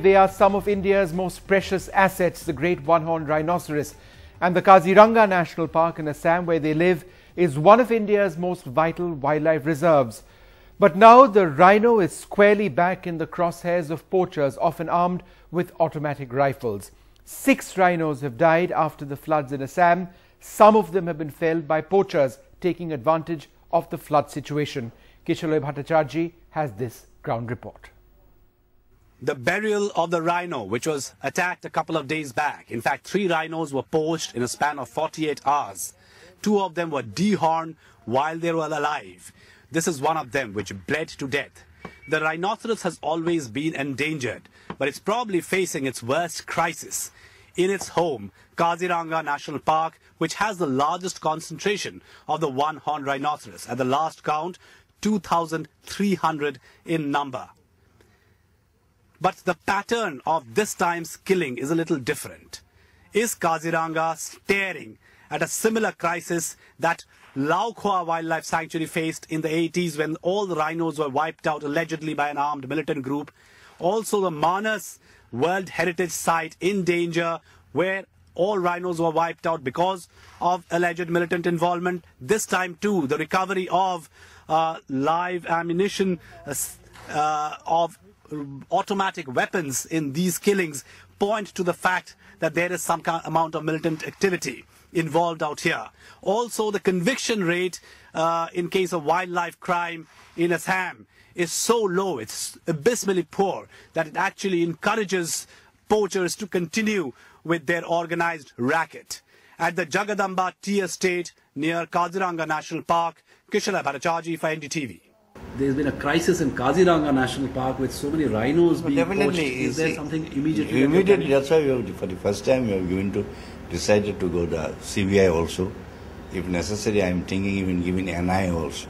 They are some of India's most precious assets, the great one-horned rhinoceros. And the Kaziranga National Park in Assam, where they live, is one of India's most vital wildlife reserves. But now the rhino is squarely back in the crosshairs of poachers, often armed with automatic rifles. 6 rhinos have died after the floods in Assam. Some of them have been felled by poachers taking advantage of the flood situation. Kishalay Bhattacharjee has this ground report. The burial of the rhino, which was attacked a couple of days back. In fact, 3 rhinos were poached in a span of 48 hours. 2 of them were dehorned while they were alive. This is one of them which bled to death. The rhinoceros has always been endangered, but it's probably facing its worst crisis in its home, Kaziranga National Park, which has the largest concentration of the one-horned rhinoceros. At the last count, 2,300 in number. But the pattern of this time's killing is a little different. Is Kaziranga staring at a similar crisis that Laukhua Wildlife Sanctuary faced in the 80s when all the rhinos were wiped out allegedly by an armed militant group? Also the Manas World Heritage Site in danger where all rhinos were wiped out because of alleged militant involvement. This time too, the recovery of live ammunition of automatic weapons in these killings point to the fact that there is some amount of militant activity involved out here. Also, the conviction rate in case of wildlife crime in Assam is so low, it's abysmally poor, that it actually encourages poachers to continue with their organized racket. At the Jagadamba Tea Estate near Kaziranga National Park, Kishalay Bhattacharjee for NDTV. There's been a crisis in Kaziranga National Park with so many rhinos being poached. Is there something immediately? Immediately, that's why we have, for the first time we have decided to go to CBI also. If necessary, I am thinking even giving NI also.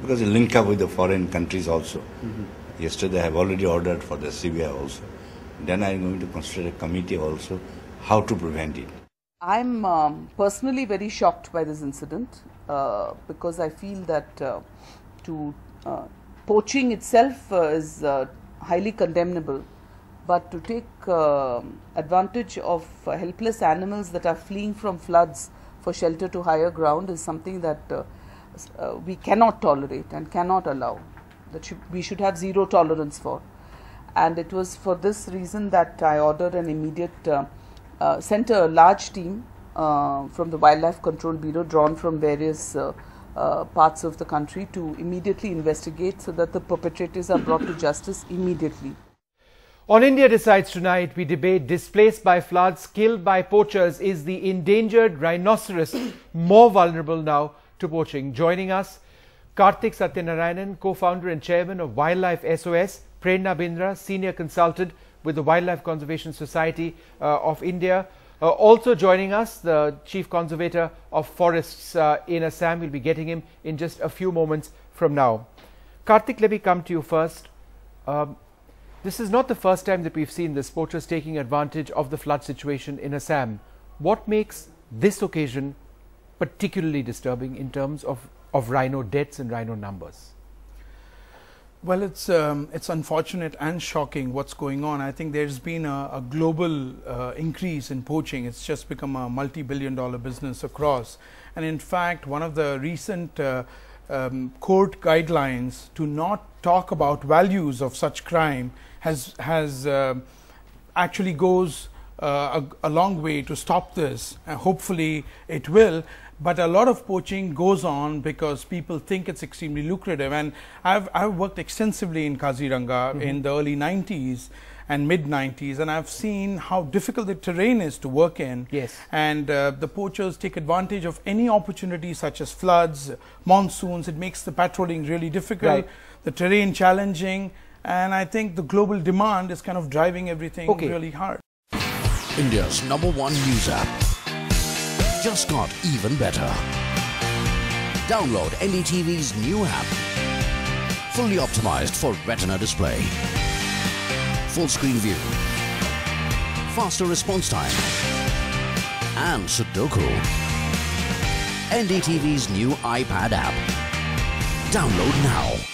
Because it link up with the foreign countries also. Yesterday I have already ordered for the CBI also. Then I am going to consider a committee also how to prevent it. I'm personally very shocked by this incident because I feel that poaching itself is highly condemnable, but to take advantage of helpless animals that are fleeing from floods for shelter to higher ground is something that we cannot tolerate and cannot allow, that we should have zero tolerance for. And it was for this reason that I ordered an immediate, sent a large team from the Wildlife Control Bureau drawn from various parts of the country to immediately investigate so that the perpetrators are brought to justice immediately. On India Decides tonight, we debate displaced by floods, killed by poachers. Is the endangered rhinoceros more vulnerable now to poaching? Joining us, Karthik Satyanarayanan, co-founder and chairman of Wildlife SOS, Prerna Bindra, senior consultant with the Wildlife Conservation Society of India. Also joining us, the Chief Conservator of Forests in Assam. We'll be getting him in just a few moments from now. Karthik, let me come to you first. This is not the first time that we've seen this, poachers taking advantage of the flood situation in Assam. What makes this occasion particularly disturbing in terms of rhino deaths and rhino numbers? Well, it's unfortunate and shocking what's going on. I think there's been a global increase in poaching. It's just become a multi-billion-dollar business across. And in fact, one of the recent court guidelines to not talk about values of such crime has actually goes a long way to stop this. Hopefully, it will. But a lot of poaching goes on because people think it's extremely lucrative. And I've worked extensively in Kaziranga in the early 90s and mid 90s, and I've seen how difficult the terrain is to work in. Yes. And the poachers take advantage of any opportunity such as floods, monsoons. It makes the patrolling really difficult, right. The terrain challenging, and I think the global demand is kind of driving everything really hard. India's #1 news app just got even better. Download NDTV's new app. Fully optimized for retina display. Full screen view. Faster response time. And Sudoku. NDTV's new iPad app. Download now.